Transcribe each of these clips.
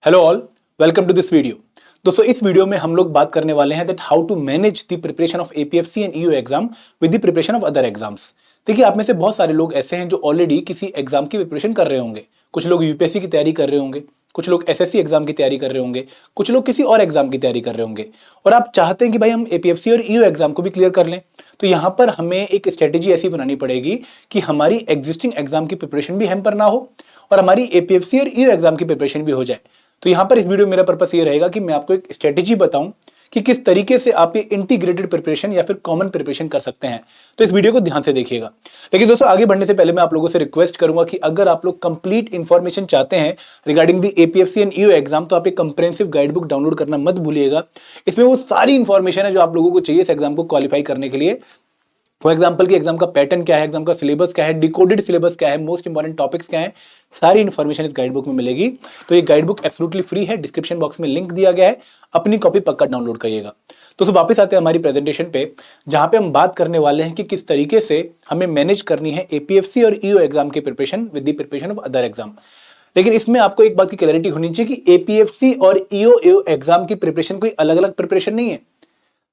Hello all, welcome to this video. दोस्तों इस video में हम लोग बात करने वाले हैं that how to manage the preparation of APFC and EO exam with the preparation of other exams. देखिए, आप में से बहुत सारे लोग ऐसे हैं जो ऑलरेडी किसी एग्जाम की प्रिपरेशन कर रहे होंगे। कुछ लोग यूपीएससी की तैयारी कर रहे होंगे, कुछ लोग एसएससी एग्जाम की तैयारी कर रहे होंगे, कुछ लोग किसी और एग्जाम की तैयारी कर रहे होंगे और आप चाहते हैं कि भाई हम एपीएफसी और ईओ एग्जाम को भी क्लियर कर लें। तो यहां पर हमें एक स्ट्रेटेजी ऐसी बनानी पड़ेगी कि हमारी एग्जिस्टिंग एग्जाम की प्रिपरेशन भी हैम्पर ना हो और हमारी एपीएफसी और ईओ एग्जाम की प्रिपरेशन भी हो जाए। तो यहां पर इस वीडियो में मेरा पर्पस ये रहेगा कि मैं आपको एक स्ट्रेटेजी बताऊं कि किस तरीके से आप ये इंटीग्रेटेड प्रिपरेशन या फिर कॉमन प्रिपरेशन कर सकते हैं। तो इस वीडियो को ध्यान से देखिएगा। लेकिन दोस्तों आगे बढ़ने से पहले मैं आप लोगों से रिक्वेस्ट करूंगा कि अगर आप लोग कंप्लीट इंफॉर्मेशन चाहते हैं regarding the APFC and EO exam, तो आप एक कंप्रेहेंसिव गाइड बुक डाउनलोड करना मत भूलिएगा। इसमें वो सारी इंफॉर्मेशन है जो आप लोगों को चाहिए इस एग्जाम को क्वालिफाई करने के लिए। फॉर एग्जाम्पल कि एग्जाम का पैटर्न क्या है, एग्जाम का सिलेबस क्या है, डिकोडेड सिलेबस क्या है, मोस्ट इंपॉर्टेंट टॉपिक्स क्या है, सारी इंफॉर्मेशन इस गाइड बुक में मिलेगी। तो ये गाइड बुक एब्सोल्युटली फ्री है, डिस्क्रिप्शन बॉक्स में लिंक दिया गया है, अपनी कॉपी पक्का डाउनलोड करिएगा। तो वापस आते हैं हमारी प्रेजेंटेशन पे, जहां पे हम बात करने वाले हैं कि किस तरीके से हमें मैनेज करनी है एपीएफसी और ईओ एग्जाम की preparation with the preparation of other exam. लेकिन इसमें आपको एक बात की क्लैरिटी होनी चाहिए कि एपीएफसी और ईओ एग्जाम की प्रिपरेशन कोई अलग अलग प्रिपरेशन नहीं है।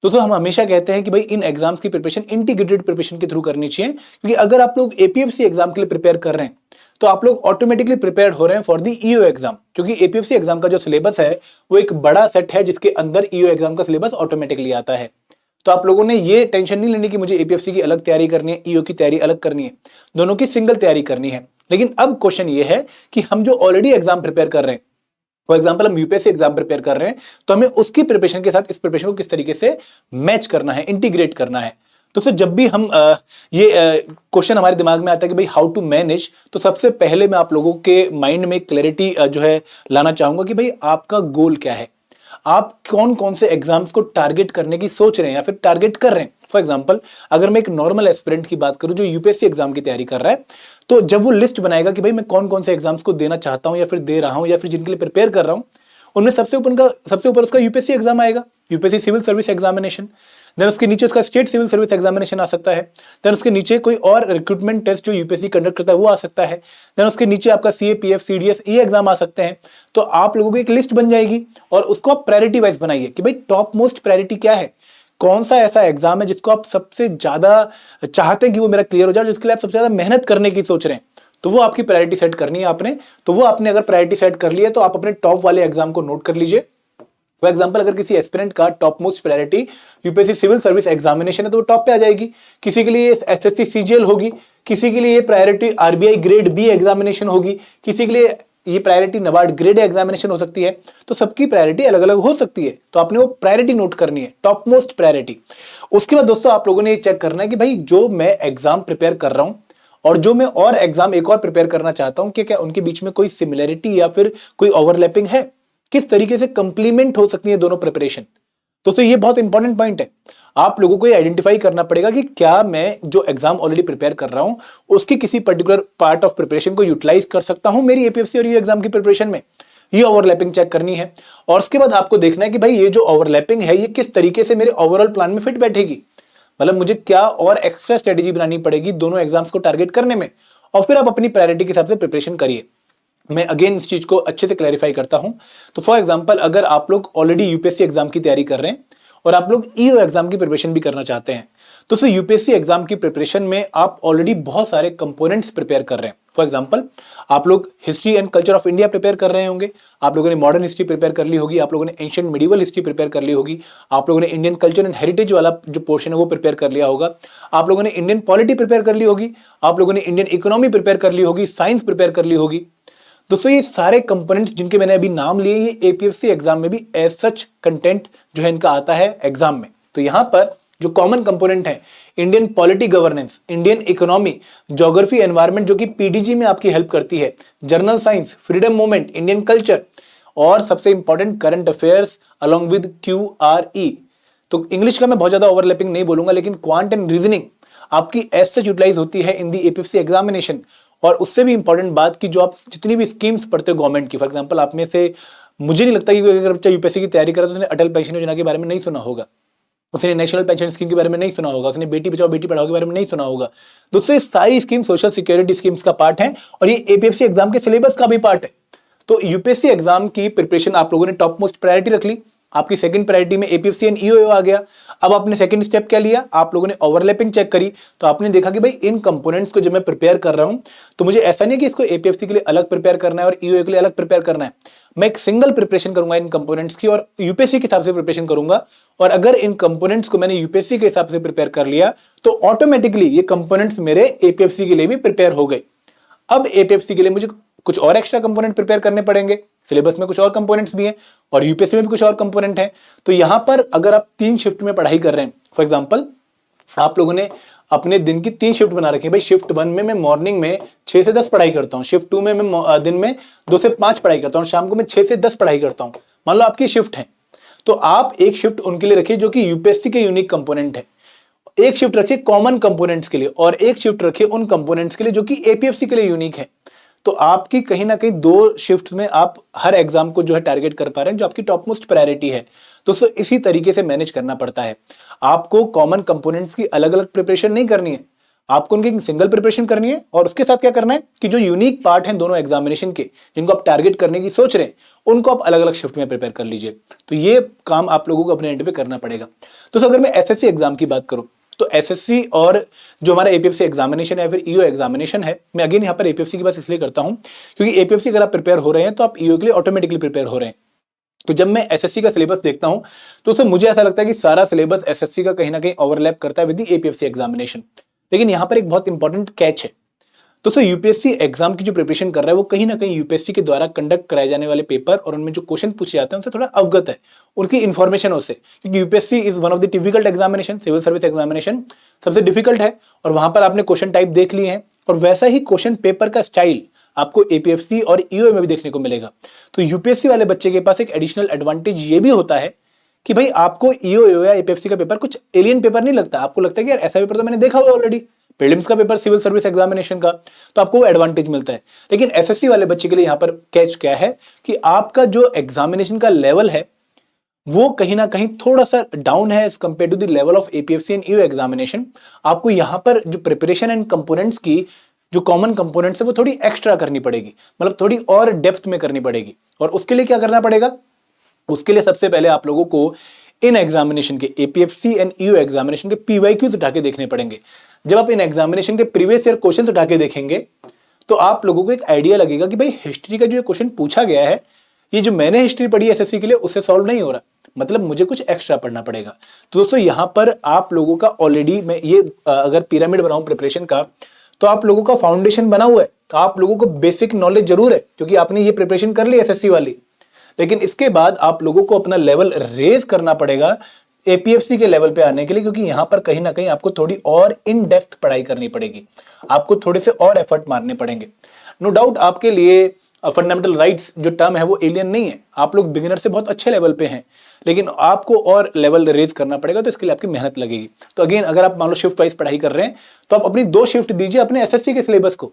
तो हम हमेशा कहते हैं कि भाई इन एग्जाम्स की प्रिपरेशन इंटीग्रेटेड प्रिपरेशन के थ्रू करनी चाहिए, क्योंकि अगर आप लोग एपीएफसी एग्जाम के लिए प्रिपेयर कर रहे हैं तो आप लोग ऑटोमेटिकली प्रिपेयर हो रहे हैं फॉर द ईओ एग्जाम, क्योंकि एपीएफसी एग्जाम का जो सिलेबस है वो एक बड़ा सेट है जिसके अंदर ईओ एग्जाम का सिलेबस ऑटोमेटिकली आता है। तो आप लोगों ने ये टेंशन नहीं लेनी कि मुझे एपीएफसी की अलग तैयारी करनी है, ईओ की तैयारी अलग करनी है, दोनों की सिंगल तैयारी करनी है। लेकिन अब क्वेश्चन ये है कि हम जो ऑलरेडी एग्जाम प्रिपेयर कर रहे हैं, फॉर एग्जाम्पल हम यूपीएससी एग्जाम प्रिपेयर कर रहे हैं, तो हमें उसकी प्रिपरेशन के साथ इस प्रिपरेशन को किस तरीके से मैच करना है, इंटीग्रेट करना है। तो जब भी हम ये क्वेश्चन हमारे दिमाग में आता है कि भाई हाउ टू मैनेज, तो सबसे पहले मैं आप लोगों के माइंड में क्लैरिटी जो है लाना चाहूंगा कि भाई आपका गोल क्या है, आप कौन कौन से एग्जाम्स को टारगेट करने की सोच रहे हैं या फिर टारगेट कर रहे हैं। फॉर एग्जाम्पल अगर मैं एक नॉर्मल एस्पिरेंट की बात करूं जो यूपीएससी एग्जाम की तैयारी कर रहा है, तो जब वो लिस्ट बनाएगा कि भाई मैं कौन कौन से एग्जाम्स को देना चाहता हूं या फिर दे रहा हूं या फिर जिनके लिए प्रिपेयर कर रहा हूं, उनमें सबसे ऊपर उसका यूपीएससी एग्जाम आएगा, UPSC civil service examination. Then उसके नीचे उसका स्टेट सिविल सर्विस एग्जामिनेशन आ सकता है। देन उसके नीचे कोई और रिक्रूटमेंट टेस्ट जो यूपीएससी कंडक्ट करता है वो आ सकता है। देन उसके नीचे आपका सीएपीएफ सीडीएस ये एग्जाम आ सकते हैं। तो आप लोगों की एक लिस्ट बन जाएगी और उसको आप प्रायोरिटी वाइज बनाइए कि भाई टॉप मोस्ट प्रायोरिटी क्या है, कौन सा ऐसा एग्जाम है जिसको आप सबसे ज्यादा चाहते हैं कि वो मेरा क्लियर हो जाए, जिसके लिए आप सबसे ज्यादा मेहनत करने की सोच रहे हैं, तो वो आपकी प्रायोरिटी सेट करनी है आपने। तो वो आपने अगर प्रायोरिटी सेट कर ली है तो आप अपने टॉप वाले एग्जाम को नोट कर लीजिए। फॉर एग्जाम्पल अगर किसी एस्पिरेंट का top most priority UPSC civil service examination है तो वो टॉप पे आ जाएगी। किसी के लिए एसएससी सीजीएल होगी, किसी के लिए priority RBI grade B examination होगी, किसी के लिए ये प्रायोरिटी नबार्ड ग्रेड एग्जामिनेशन हो सकती है। तो सबकी प्रायोरिटी अलग अलग हो सकती है, तो आपने वो प्रायोरिटी नोट करनी है, टॉप मोस्ट प्रायोरिटी। उसके बाद दोस्तों आप लोगों ने ये चेक करना है कि भाई जो मैं एग्जाम प्रिपेयर कर रहा हूं और जो मैं और एग्जाम एक और प्रिपेयर करना चाहता हूं, क्या उनके बीच में कोई सिमिलरिटी या फिर कोई ओवरलैपिंग है, किस तरीके से कंप्लीमेंट हो सकती है दोनों प्रिपरेशन। तो ये बहुत इंपॉर्टेंट पॉइंट है। आप लोगों को ये आइडेंटिफाई करना पड़ेगा कि क्या मैं जो एग्जाम ऑलरेडी प्रिपेयर कर रहा हूं उसकी किसी पर्टिकुलर पार्ट ऑफ प्रिपरेशन को यूटिलाइज कर सकता हूं मेरी एपीएफसी और ये एग्जाम की प्रिपरेशन में। ये ओवरलैपिंग चेक करनी है और उसके बाद आपको देखना है कि भाई ये जो ओवरलैपिंग है ये किस तरीके से मेरे ओवरऑल प्लान में फिट बैठेगी, मतलब मुझे क्या और एक्स्ट्रा स्ट्रेटेजी बनानी पड़ेगी दोनों एग्जाम्स को टारगेट करने में, और फिर आप अपनी प्रायोरिटी के हिसाब से प्रिपरेशन करिए। मैं अगेन इस चीज को अच्छे से क्लैरिफाई करता हूं। तो फॉर एग्जांपल अगर आप लोग ऑलरेडी यूपीएससी एग्जाम की तैयारी कर रहे हैं और आप लोग ईओ एग्जाम की प्रिपरेशन भी करना चाहते हैं, तो यूपीएससी एग्जाम की प्रिपरेशन में आप ऑलरेडी बहुत सारे कंपोनेंट्स प्रिपेयर कर रहे हैं। फॉर एग्जांपल आप लोग history and culture of India prepare कर रहे होंगे, आप लोगों ने मॉडर्न हिस्ट्री प्रिपेयर कर ली होगी, आप लोगों ने एंशिएंट मिडिवल हिस्ट्री प्रिपेयर कर ली होगी, आप लोगों ने इंडियन कल्चर एंड हेरिटेज वाला जो पोर्शन है वो प्रिपेयर कर लिया होगा, आप लोगों ने इंडियन पॉलिटी प्रिपेयर कर ली होगी, आप लोगों ने इंडियन इकोनॉमी प्रिपेयर कर ली होगी, साइंस प्रिपेयर कर ली होगी। दोस्तों ये सारे कंपोनेंट्स जिनके मैंने अभी नाम लिए, ये एपीएफसी एग्जाम में भी एज सच कंटेंट जो है इनका आता है एग्जाम में। तो यहां पर जो कॉमन कंपोनेंट है Indian polity governance, Indian economy, geography environment जो कि पीडीजी में आपकी हेल्प करती है, general science, freedom movement, Indian culture और सबसे important current affairs along with QRE. तो इंग्लिश का मैं बहुत ज्यादा ओवरलैपिंग नहीं बोलूंगा, लेकिन क्वांट एंड रीजनिंग आपकी एज सच यूटिलाइज होती है इन दी एपीएफसी एग्जामिनेशन। और उससे भी इंपॉर्टेंट बात की जो आप जितनी भी स्कीम्स पढ़ते हो गवर्नमेंट की, फॉर एग्जांपल आप में से मुझे नहीं लगता कि अगर बच्चा यूपीएससी की तैयारी करे तो उसने अटल पेंशन योजना के बारे में नहीं सुना होगा, उसने नेशनल पेंशन स्कीम के बारे में नहीं सुना होगा, उसने बेटी बचाओ बेटी पढ़ाओ के बारे में नहीं सुना होगा। दोस्तों सारी स्कीम सोशल सिक्योरिटी स्कीम्स का पार्ट है और ये एपीएफसी एग्जाम के सिलेबस का भी पार्ट है। तो यूपीएससी एग्जाम की प्रिपरेशन आप लोगों ने टॉप मोस्ट प्रायोरिटी रख ली, आपकी सेकंड प्रायोरिटी में एपीएफसी एंड ईओ आ गया। अब आपने सेकंड स्टेप क्या लिया, आप लोगों ने ओवरलैपिंग चेक करी, तो आपने देखा कि भाई इन कंपोनेंट्स को जब मैं प्रिपेयर कर रहा हूं तो मुझे ऐसा नहीं है कि इसको एपीएफसी के लिए अलग प्रिपेयर करना है और ईओ के लिए अलग प्रिपेयर करना है, मैं एक सिंगल प्रिपरेशन करूंगा इन कंपोनेंट्स की और यूपीएससी के हिसाब से प्रिपरेशन करूंगा। और अगर इन कंपोनेंट्स को मैंने यूपीएससी के हिसाब से प्रिपेयर कर लिया तो ऑटोमेटिकली ये कंपोनेंट्स मेरे एपीएफसी के लिए भी प्रिपेयर हो गए। अब एपीएफसी के लिए मुझे कुछ और एक्स्ट्रा कंपोनेंट प्रिपेयर करने पड़ेंगे, सिलेबस में कुछ और कंपोनेंट्स भी हैं और यूपीएससी में भी कुछ और कंपोनेंट हैं। तो यहां पर अगर आप 3 शिफ्ट में पढ़ाई कर रहे हैं, फॉर एग्जांपल आप लोगों ने अपने दिन की 3 शिफ्ट बना रखी है, भाई शिफ्ट 1 में मैं मॉर्निंग में 6 से 10 पढ़ाई करता हूं, शिफ्ट 2 में मैं दिन में 2 से 5 पढ़ाई करता हूं, शाम को मैं 6 से 10 पढ़ाई करता हूं, मान लो आपकी शिफ्ट है, तो आप एक शिफ्ट उनके लिए रखिए जो कि यूपीएससी के यूनिक कंपोनेंट है, एक शिफ्ट रखिए कॉमन कंपोनेंट्स के लिए और एक शिफ्ट रखिए उन कंपोनेंट्स के लिए जो कि एपीएफसी के लिए यूनिक है। तो आपकी कहीं ना कहीं 2 शिफ्ट में आप हर एग्जाम को जो है टारगेट कर पा रहे हैं, जो आपकी टॉप मोस्ट प्रायोरिटी है। दोस्तों इसी तरीके से मैनेज करना पड़ता है, आपको कॉमन कंपोनेंट्स की अलग अलग प्रिपरेशन नहीं करनी है, आपको उनकी सिंगल प्रिपरेशन करनी है और उसके साथ क्या करना है कि जो यूनिक पार्ट हैं दोनों एग्जामिनेशन के, जिनको आप टारगेट करने की सोच रहे हैं, उनको आप अलग अलग शिफ्ट में प्रिपेयर कर लीजिए। तो ये काम आप लोगों को अपने एंड पे करना पड़ेगा। तो अगर मैं एसएससी एग्जाम की बात करूं तो एसएससी और जो हमारा एपीएफसी एग्जामिनेशन है फिर ईओ एग्जामिनेशन है, मैं अगेन यहाँ पर एपीएफसी की बात इसलिए करता हूं क्योंकि एपीएफसी अगर आप प्रिपेयर हो रहे हैं तो आप ईओ के लिए ऑटोमेटिकली प्रिपेयर हो रहे हैं। तो जब मैं एसएससी का सिलेबस देखता हूं तो उसमें मुझे ऐसा लगता है कि सारा सिलेबस एसएससी का कहीं ना कहीं ओवरलैप करता है विद द एपीएफसी एग्जामिनेशन। लेकिन यहां पर एक बहुत इंपॉर्टेंट कैच है, तो यूपीएससी एग्जाम की जो प्रिपरेशन कर रहा है वो कहीं ना कहीं यूपीएससी के द्वारा कंडक्ट कराए जाने वाले पेपर और उनमें जो क्वेश्चन पूछे जाते हैं उनसे थोड़ा अवगत है, उनकी इन्फॉर्मेशन उससे, क्योंकि UPSC is one of the difficult examination, civil service examination सबसे डिफिकल्ट है और वहां पर आपने क्वेश्चन टाइप देख लिए हैं और वैसा ही क्वेश्चन पेपर का स्टाइल आपको एपीएफसी और ईओ में भी देखने को मिलेगा। तो यूपीएससी वाले बच्चे के पास एक एडिशनल एडवांटेज ये भी होता है कि भाई आपको ईओ या एपीएफसी का पेपर कुछ एलियन पेपर नहीं लगता, आपको लगता है कि यार ऐसा पेपर तो मैंने देखा हुआ ऑलरेडी, प्रीलिम्स का पेपर सिविल सर्विस एग्जामिनेशन का, तो आपको वो एडवांटेज मिलता है। लेकिन एसएससी वाले बच्चे के लिए यहां पर कैच क्या है कि आपका जो एग्जामिनेशन का लेवल है वो कहीं ना कहीं थोड़ा सा डाउन है as compare to the level of APFC and EO examination. आपको यहां पर जो प्रिपरेशन एंड कंपोनेंट्स की जो कॉमन कंपोनेंट्स है वो थोड़ी एक्स्ट्रा करनी पड़ेगी, मतलब थोड़ी और डेप्थ में करनी पड़ेगी। और उसके लिए क्या करना पड़ेगा, उसके लिए सबसे पहले आप लोगों को इन एग्जामिनेशन के एपीएफसी एंड ईओ एग्जामिनेशन के पीवाईक्यूज उठा के देखने पड़ेंगे। जब आप इन एग्जामिनेशन के प्रीवियस ईयर क्वेश्चन उठा के देखेंगे तो आप लोगों को एक आइडिया लगेगा कि भाई हिस्ट्री का जो क्वेश्चन पूछा गया है ये जो मैंने हिस्ट्री पढ़ी एसएससी के लिए उससे सॉल्व नहीं हो रहा, मतलब मुझे कुछ एक्स्ट्रा पढ़ना पड़ेगा। तो दोस्तों यहां पर आप लोगों का ऑलरेडी मैं ये अगर पिरामिड बनाऊं प्रिपरेशन का तो आप लोगों का फाउंडेशन बना हुआ है, आप लोगों को बेसिक नॉलेज जरूर है क्योंकि आपने ये प्रिपरेशन कर ली एसएससी वाली, लेकिन इसके बाद आप लोगों को अपना लेवल रेज करना पड़ेगा एपीएफसी के लेवल पे आने के लिए, क्योंकि यहां पर कहीं ना कहीं आपको थोड़ी और इन डेप्थ पढ़ाई करनी पड़ेगी, आपको थोड़े से और एफर्ट मारने पड़ेंगे। नो डाउट आपके लिए फंडामेंटल राइट्स जो टर्म है वो एलियन नहीं है, आप लोग बिगिनर से बहुत अच्छे लेवल पे हैं, लेकिन आपको और लेवल रेज करना पड़ेगा, तो इसके लिए आपकी मेहनत लगेगी। तो अगेन अगर आप मान लो शिफ्ट वाइज पढ़ाई कर रहे हैं तो आप अपनी 2 शिफ्ट दीजिए अपने एसएससी के सिलेबस को,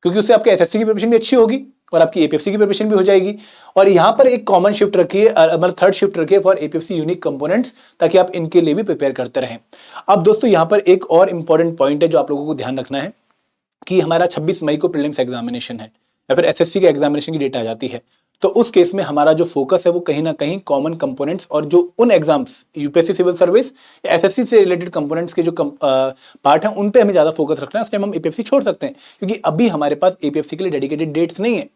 क्योंकि उससे आपके एसएससी की प्रिपरेशन भी अच्छी होगी और आपकी एपीएफसी की प्रिपरेशन भी हो जाएगी। और यहां पर एक कॉमन शिफ्ट रखिए, मतलब थर्ड शिफ्ट रखिए फॉर एपीएफसी यूनिक कंपोनेंट्स, ताकि आप इनके लिए भी प्रिपेयर करते रहें। अब दोस्तों यहां पर एक और इंपॉर्टेंट पॉइंट है जो आप लोगों को ध्यान रखना है कि हमारा 26 मई को प्रीलिम्स एग्जामिनेशन है या फिर एसएससी के एग्जामिनेशन की डेट आ जाती है, तो उस केस में हमारा जो फोकस है वो कहीं ना कहीं कॉमन कंपोनेंट्स और जो उन एग्जाम्स यूपीएससी सिविल सर्विस या एसएससी से रिलेटेड कंपोनेंट्स के जो पार्ट हैं उन पे हमें ज्यादा फोकस रखना है। उस टाइम हम एपीएफसी छोड़ सकते हैं क्योंकि अभी हमारे पास एपीएफसी के लिए डेडिकेटेड डेट्स नहीं है।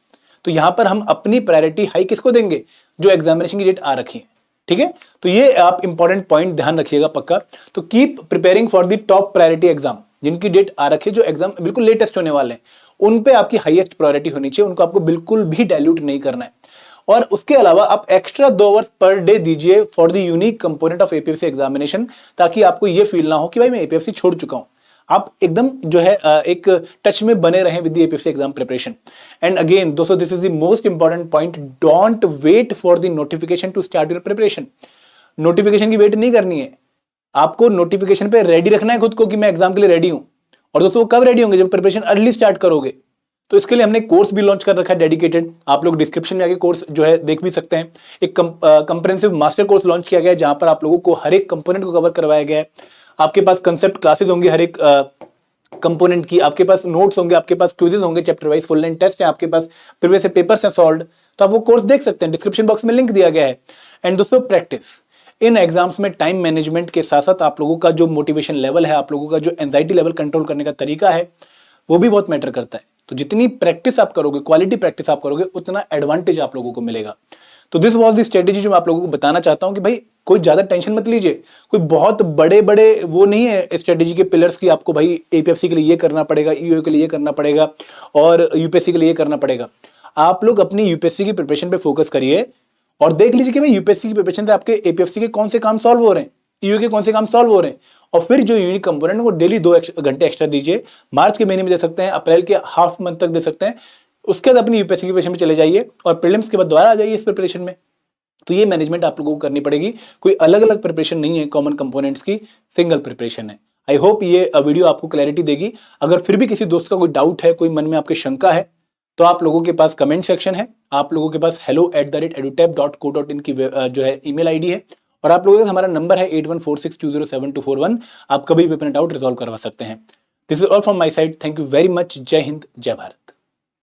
तो यहां पर हम अपनी प्रायोरिटी हाई किसको देंगे, जो एग्जामिनेशन की डेट आ रखी है, ठीक है। तो ये आप इंपॉर्टेंट पॉइंट ध्यान रखिएगा पक्का। तो keep preparing for the top priority exam, जिनकी डेट आ रखी है, जो एग्जाम बिल्कुल लेटेस्ट होने वाले हैं, उन पे आपकी हाईएस्ट प्रायोरिटी होनी चाहिए, उनको आपको बिल्कुल भी डाइल्यूट नहीं करना है। और उसके अलावा आप एक्स्ट्रा 2 आवर्स पर डे दीजिए for the unique component of APFC examination, ताकि आपको ये फील ना हो कि भाई मैं एपीएफसी छोड़ चुका हूं, आप एकदम जो है एक टच में बने रहें with the APFC exam preparation. And again दोस्तों this is the most important point, don't wait for the notification to start your preparation. Notification की वेट नहीं करनी है, आपको नोटिफिकेशन पे रेडी रखना है खुद को कि मैं एग्जाम के लिए रेडी हूं। और दोस्तों वो कब रेडी होंगे, जब प्रिपरेशन अर्ली स्टार्ट करोगे। तो इसके लिए हमने कोर्स भी लॉन्च कर रखा है डेडिकेटेड, आप लोग डिस्क्रिप्शन में आके कोर्स जो है देख भी सकते हैं। एक कंप्रेहेंसिव मास्टर कोर्स लॉन्च किया गया है जहां पर आप लोगों को हर एक कंपोनेंट को कवर करवाया गया है। आपके पास कंसेप्ट क्लासेस होंगी हर एक कंपोनेंट की, आपके पास नोट्स होंगे, आपके पास क्विजेज होंगे, chapter wise full length test है आपके पास, प्रीवियस से पेपर्स हैं सॉल्व्ड, तो आप वो कोर्स देख सकते हैं, डिस्क्रिप्शन बॉक्स में लिंक दिया गया है। एंड दोस्तों प्रैक्टिस, इन एग्जाम्स में टाइम मैनेजमेंट के साथ साथ आप लोगों का जो मोटिवेशन लेवल है, आप लोगों का जो एंजाइटी लेवल कंट्रोल करने का तरीका है, वो भी बहुत मैटर करता है। तो जितनी प्रैक्टिस आप करोगे, क्वालिटी प्रैक्टिस आप करोगे, उतना एडवांटेज आप लोगों को मिलेगा। तो दिस वाज द स्ट्रेटेजी जो मैं आप लोगों को बताना चाहता हूं कि भाई कोई ज्यादा टेंशन मत लीजिए, कोई बहुत बड़े बड़े वो नहीं है स्ट्रेटेजी के पिलर्स की आपको भाई एपीएफसी के लिए ये करना पड़ेगा, ईओ के लिए ये करना पड़ेगा और यूपीएससी के लिए ये करना पड़ेगा। आप लोग अपनी यूपीएससी की प्रिपरेशन पे फोकस करिए और देख लीजिए कि भाई यूपीएससी की प्रिपरेशन से आपके एपीएफसी के कौन से काम सॉल्व हो रहे हैं, ईओ के कौन से काम सॉल्व हो रहे हैं, और फिर जो यूनिक कंपोनेंट वो डेली 2 घंटे एक्स्ट्रा दीजिए। मार्च के महीने में दे सकते हैं, अप्रैल के हाफ मंथ तक दे सकते हैं। उसके बाद अपनी यूपीएससी की प्रिपरेशन में चले जाइए और प्रीलिम्स के बाद दोबारा आ जाइए इस प्रिपरेशन में। तो ये मैनेजमेंट आप लोगों को करनी पड़ेगी, कोई अलग अलग प्रिपरेशन नहीं है कॉमन कंपोनेंट्स की, सिंगल प्रिपरेशन है। आई होप ये वीडियो आपको क्लैरिटी देगी। अगर फिर भी किसी दोस्त का कोई डाउट है, कोई मन में आपके शंका है, तो आप लोगों के पास कमेंट सेक्शन है, आप लोगों के पास hello@edutap.co.in की जो है ईमेल आईडी है, और आप लोगों का हमारा नंबर है 8146207241। आप कभी भी अपना डाउट रिजॉल्व करवा सकते हैं। This is all from my side. Thank you very much. जय हिंद, जय भारत।